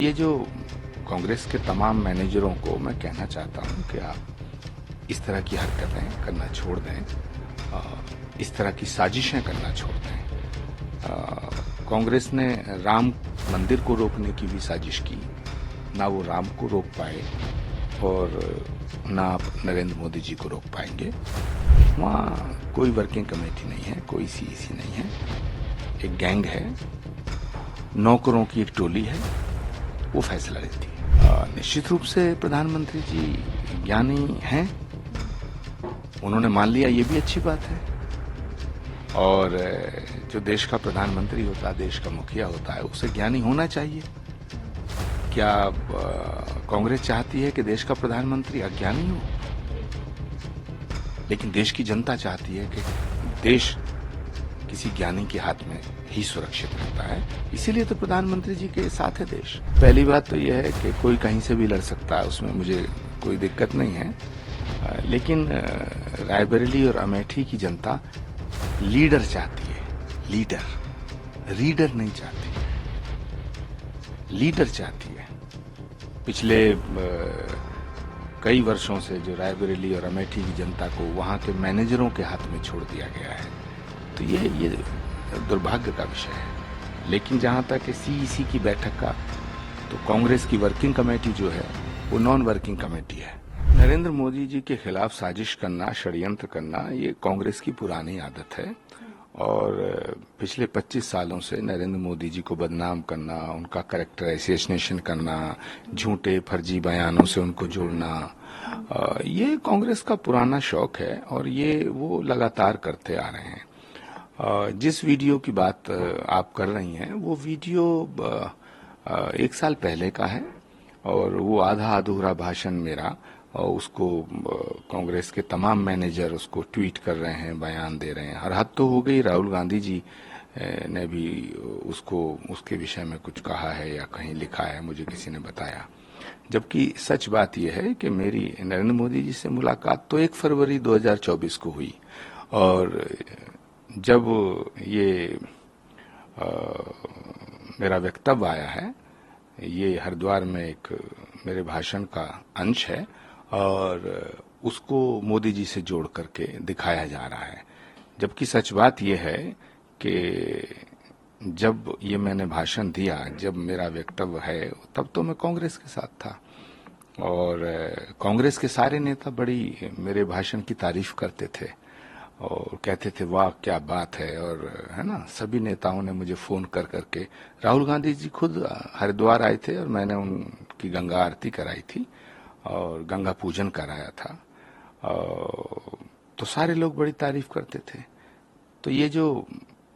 ये जो कांग्रेस के तमाम मैनेजरों को मैं कहना चाहता हूं कि आप इस तरह की हरकतें करना छोड़ दें, इस तरह की साजिशें करना छोड़ दें। कांग्रेस ने राम मंदिर को रोकने की भी साजिश की, ना वो राम को रोक पाए और ना आप नरेंद्र मोदी जी को रोक पाएंगे। वहाँ कोई वर्किंग कमेटी नहीं है, कोई सीईसी नहीं है, एक गैंग है, नौकरों की एक टोली है, वो फैसला लेती है। निश्चित रूप से प्रधानमंत्री जी ज्ञानी हैं, उन्होंने मान लिया, ये भी अच्छी बात है। और जो देश का प्रधानमंत्री होता है, देश का मुखिया होता है, उसे ज्ञानी होना चाहिए। क्या कांग्रेस चाहती है कि देश का प्रधानमंत्री अज्ञानी हो? लेकिन देश की जनता चाहती है कि देश किसी ज्ञानी के हाथ में ही सुरक्षित रहता है। इसीलिए तो प्रधानमंत्री जी के साथ है देश। पहली बात तो यह है कि कोई कहीं से भी लड़ सकता है, उसमें मुझे कोई दिक्कत नहीं है। लेकिन रायबरेली और अमेठी की जनता लीडर चाहती है, लीडर, रीडर नहीं चाहती, लीडर चाहती है। पिछले कई वर्षों से जो रायबरेली और अमेठी की जनता को वहां के मैनेजरों के हाथ में छोड़ दिया गया है, तो ये दुर्भाग्य का विषय है। लेकिन जहां तक सीईसी की बैठक का, तो कांग्रेस की वर्किंग कमेटी जो है वो नॉन वर्किंग कमेटी है। नरेंद्र मोदी जी के खिलाफ साजिश करना, षड्यंत्र करना, ये कांग्रेस की पुरानी आदत है। और पिछले 25 सालों से नरेंद्र मोदी जी को बदनाम करना, उनका कैरेक्टर एसेसिनेशन करना, झूठे फर्जी बयानों से उनको जोड़ना, ये कांग्रेस का पुराना शौक है और ये वो लगातार करते आ रहे हैं। जिस वीडियो की बात आप कर रही हैं, वो वीडियो 1 साल पहले का है और वो आधा अधूरा भाषण मेरा, और उसको कांग्रेस के तमाम मैनेजर उसको ट्वीट कर रहे हैं, बयान दे रहे हैं। हर हद तो हो गई, राहुल गांधी जी ने भी उसके विषय में कुछ कहा है या कहीं लिखा है, मुझे किसी ने बताया। जबकि सच बात यह है कि मेरी नरेंद्र मोदी जी से मुलाकात तो 1 फरवरी 2024 को हुई, और जब ये मेरा वक्तव्य आया है, ये हरिद्वार में एक मेरे भाषण का अंश है और उसको मोदी जी से जोड़ करके दिखाया जा रहा है। जबकि सच बात यह है कि जब ये मैंने भाषण दिया, जब मेरा वक्तव्य है, तब तो मैं कांग्रेस के साथ था और कांग्रेस के सारे नेता बड़ी मेरे भाषण की तारीफ करते थे और कहते थे वाह क्या बात है। और है ना, सभी नेताओं ने मुझे फोन कर करके, राहुल गांधी जी खुद हरिद्वार आए थे और मैंने उनकी गंगा आरती कराई थी और गंगा पूजन कराया था, तो सारे लोग बड़ी तारीफ करते थे। तो ये जो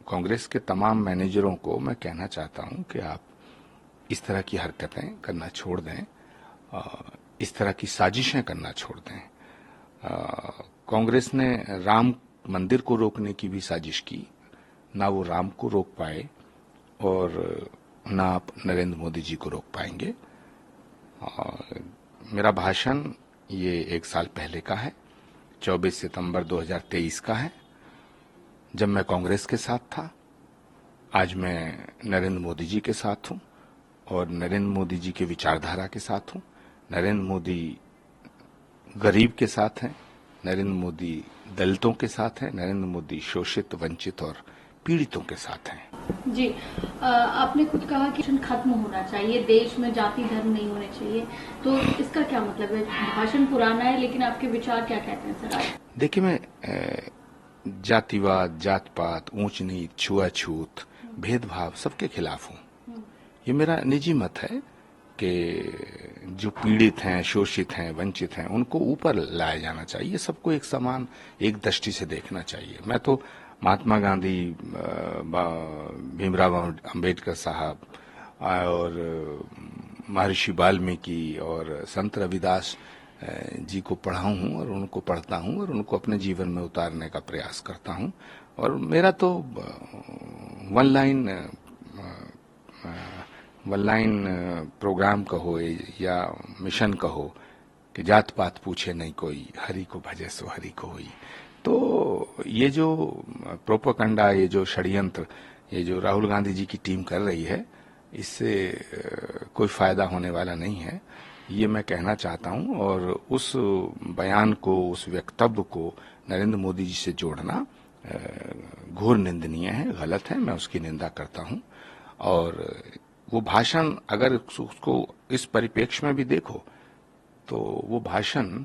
कांग्रेस के तमाम मैनेजरों को मैं कहना चाहता हूं कि आप इस तरह की हरकतें करना छोड़ दें, इस तरह की साजिशें करना छोड़ दें। कांग्रेस ने राम मंदिर को रोकने की भी साजिश की, ना वो राम को रोक पाए और ना आप नरेंद्र मोदी जी को रोक पाएंगे। मेरा भाषण ये 1 साल पहले का है, 24 सितंबर 2023 का है, जब मैं कांग्रेस के साथ था। आज मैं नरेंद्र मोदी जी के साथ हूं और नरेंद्र मोदी जी के विचारधारा के साथ हूं। नरेंद्र मोदी गरीब के साथ हैं, नरेंद्र मोदी दलितों के साथ हैं, नरेंद्र मोदी शोषित, वंचित और पीड़ितों के साथ हैं। जी, आपने खुद कहा कि खत्म होना चाहिए, देश में जाति धर्म नहीं होने चाहिए, तो इसका क्या मतलब है? भाषण पुराना है लेकिन आपके विचार क्या कहते हैं सर? देखिए, मैं जातिवाद, जात पात, ऊंच नीच, छुआछूत, भेदभाव सबके खिलाफ हूं। ये मेरा निजी मत है कि जो पीड़ित हैं, शोषित हैं, वंचित हैं, उनको ऊपर लाया जाना चाहिए। सबको एक समान, एक दृष्टि से देखना चाहिए। मैं तो महात्मा गांधी, भीमराव अंबेडकर साहब और महर्षि वाल्मीकि और संत रविदास जी को पढ़ा हूं और उनको पढ़ता हूं और उनको अपने जीवन में उतारने का प्रयास करता हूं। और मेरा तो वन लाइन प्रोग्राम कहो या मिशन कहो कि जात पात पूछे नहीं कोई, हरि को भजे सो हरि को होई। तो ये जो प्रोपेगेंडा, ये जो षड्यंत्र, ये जो राहुल गांधी जी की टीम कर रही है, इससे कोई फायदा होने वाला नहीं है, ये मैं कहना चाहता हूं। और उस बयान को, उस वक्तव्य को नरेंद्र मोदी जी से जोड़ना घोर निंदनीय है, गलत है, मैं उसकी निंदा करता हूं। और वो भाषण अगर उसको इस परिप्रेक्ष्य में भी देखो तो वो भाषण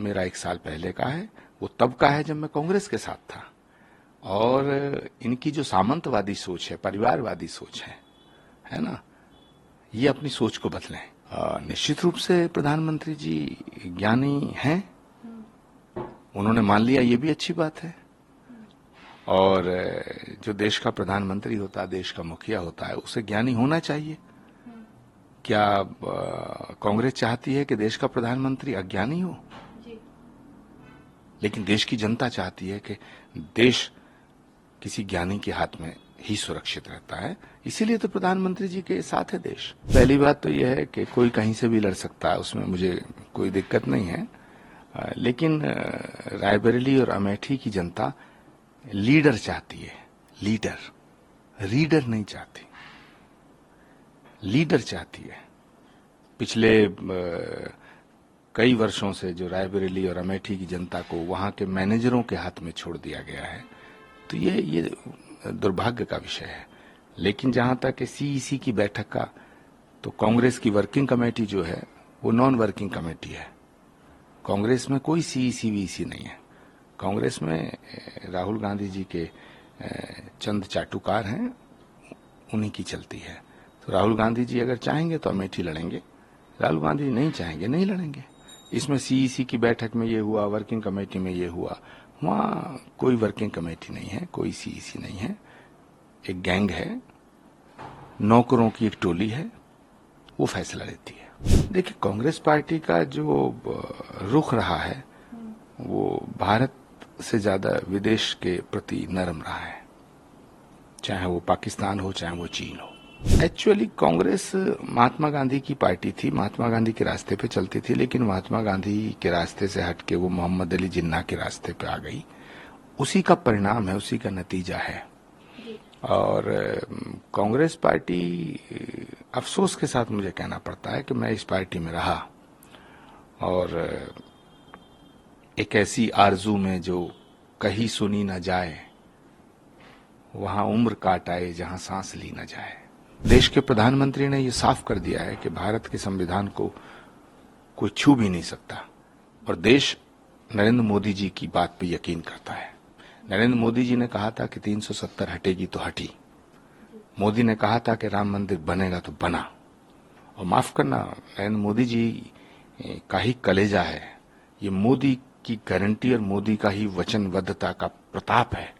मेरा 1 साल पहले का है, वो तब का है जब मैं कांग्रेस के साथ था। और इनकी जो सामंतवादी सोच है, परिवारवादी सोच है ना, ये अपनी सोच को बदलें। निश्चित रूप से प्रधानमंत्री जी ज्ञानी हैं, उन्होंने मान लिया, ये भी अच्छी बात है। और जो देश का प्रधानमंत्री होता है, देश का मुखिया होता है, उसे ज्ञानी होना चाहिए। क्या कांग्रेस चाहती है कि देश का प्रधानमंत्री अज्ञानी हो? लेकिन देश की जनता चाहती है कि देश किसी ज्ञानी के हाथ में ही सुरक्षित रहता है। इसीलिए तो प्रधानमंत्री जी के साथ है देश। पहली बात तो यह है कि कोई कहीं से भी लड़ सकता है, उसमें मुझे कोई दिक्कत नहीं है। लेकिन रायबरेली और अमेठी की जनता लीडर चाहती है, लीडर, रीडर नहीं चाहती, लीडर चाहती है। पिछले कई वर्षों से जो रायबरेली और अमेठी की जनता को वहां के मैनेजरों के हाथ में छोड़ दिया गया है, तो ये दुर्भाग्य का विषय है। लेकिन जहां तक सीईसी की बैठक का, तो कांग्रेस की वर्किंग कमेटी जो है वो नॉन वर्किंग कमेटी है। कांग्रेस में कोई सीईसी वीसी नहीं है। कांग्रेस में राहुल गांधी जी के चंद चाटुकार हैं, उन्हीं की चलती है। तो राहुल गांधी जी अगर चाहेंगे तो अमेठी लड़ेंगे, राहुल गांधी जी नहीं चाहेंगे, नहीं लड़ेंगे। इसमें सीईसी की बैठक में ये हुआ, वर्किंग कमेटी में ये हुआ, वहां कोई वर्किंग कमेटी नहीं है, कोई सीईसी नहीं है। एक गैंग है, नौकरों की एक टोली है, वो फैसला लेती है। देखिए, कांग्रेस पार्टी का जो रुख रहा है वो भारत से ज्यादा विदेश के प्रति नरम रहा है, चाहे वो पाकिस्तान हो, चाहे वो चीन हो। एक्चुअली कांग्रेस महात्मा गांधी की पार्टी थी, महात्मा गांधी के रास्ते पे चलती थी, लेकिन महात्मा गांधी के रास्ते से हटके वो मोहम्मद अली जिन्ना के रास्ते पे आ गई। उसी का परिणाम है, उसी का नतीजा है। और कांग्रेस पार्टी, अफसोस के साथ मुझे कहना पड़ता है कि मैं इस पार्टी में रहा और एक ऐसी आरजू में जो कहीं सुनी न जाए, वहां उम्र काट आए जहां सांस ली न जाए। देश के प्रधानमंत्री ने यह साफ कर दिया है कि भारत के संविधान को कोई छू भी नहीं सकता, और देश नरेंद्र मोदी जी की बात पे यकीन करता है। नरेंद्र मोदी जी ने कहा था कि 370 हटेगी तो हटी। मोदी ने कहा था कि राम मंदिर बनेगा तो बना। और माफ करना, नरेंद्र मोदी जी का ही कलेजा है, ये मोदी की गारंटी और मोदी का ही वचनबद्धता का प्रताप है